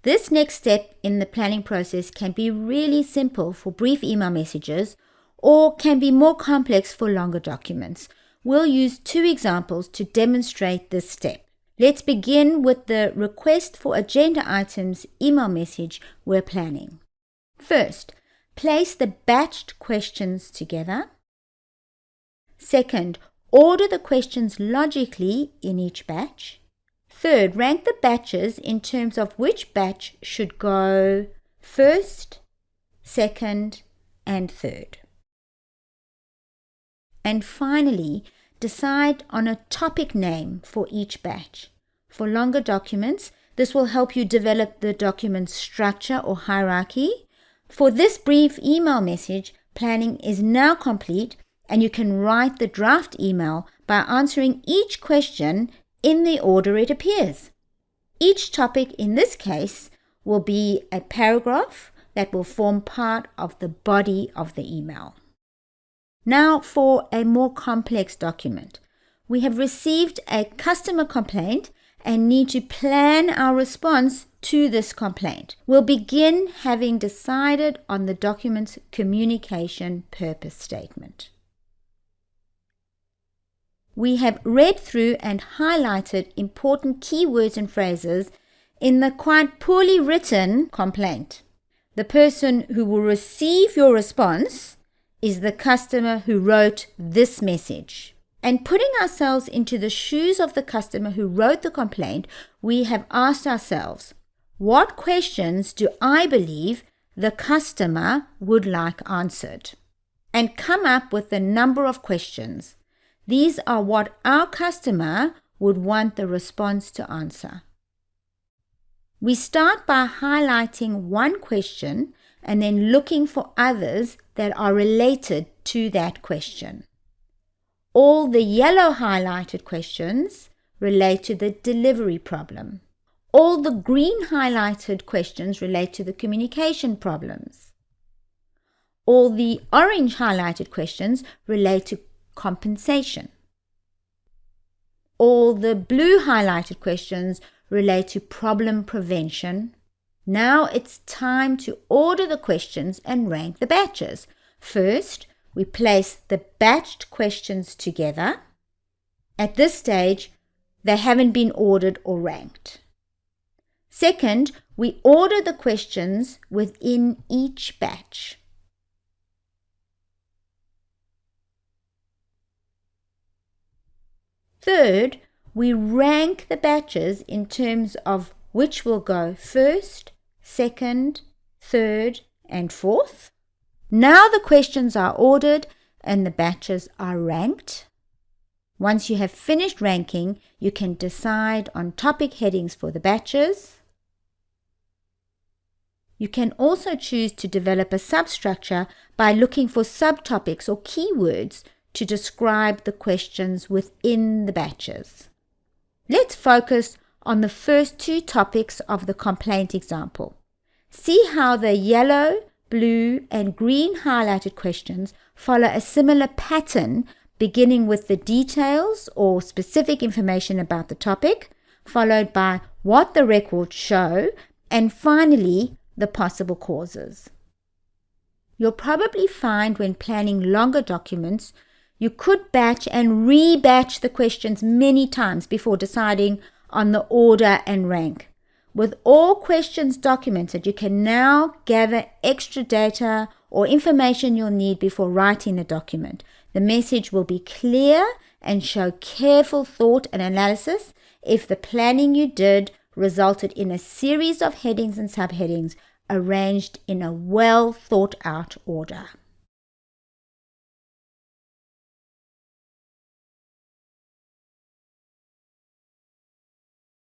This next step in the planning process can be really simple for brief email messages or can be more complex for longer documents. We'll use 2 examples to demonstrate this step. Let's begin with the request for agenda items email message we're planning. First, place the batched questions together. Second, order the questions logically in each batch. Third, rank the batches in terms of which batch should go first, second, and third. And finally, decide on a topic name for each batch. For longer documents, this will help you develop the document structure or hierarchy. For this brief email message, planning is now complete, and you can write the draft email by answering each question in the order it appears. Each topic in this case will be a paragraph that will form part of the body of the email. Now for a more complex document. We have received a customer complaint and need to plan our response to this complaint. We'll begin having decided on the document's communication purpose statement. We have read through and highlighted important keywords and phrases in the quite poorly written complaint. The person who will receive your response is the customer who wrote this message. And putting ourselves into the shoes of the customer who wrote the complaint, we have asked ourselves, what questions do I believe the customer would like answered? And come up with a number of questions. These are what our customer would want the response to answer. We start by highlighting one question and then looking for others that are related to that question. All the yellow highlighted questions relate to the delivery problem. All the green highlighted questions relate to the communication problems. All the orange highlighted questions relate to compensation. All the blue highlighted questions relate to problem prevention. Now it's time to order the questions and rank the batches. First, we place the batched questions together. At this stage, they haven't been ordered or ranked. Second, we order the questions within each batch. Third, we rank the batches in terms of which will go first, second, third, and fourth. Now the questions are ordered and the batches are ranked. Once you have finished ranking, you can decide on topic headings for the batches. You can also choose to develop a substructure by looking for subtopics or keywords to describe the questions within the batches. Let's focus on the first 2 topics of the complaint example. See how the yellow, blue, and green highlighted questions follow a similar pattern, beginning with the details or specific information about the topic, followed by what the records show, and finally, the possible causes. You'll probably find when planning longer documents, you could batch and re-batch the questions many times before deciding on the order and rank. With all questions documented, you can now gather extra data or information you'll need before writing the document. The message will be clear and show careful thought and analysis if the planning you did resulted in a series of headings and subheadings arranged in a well thought out order.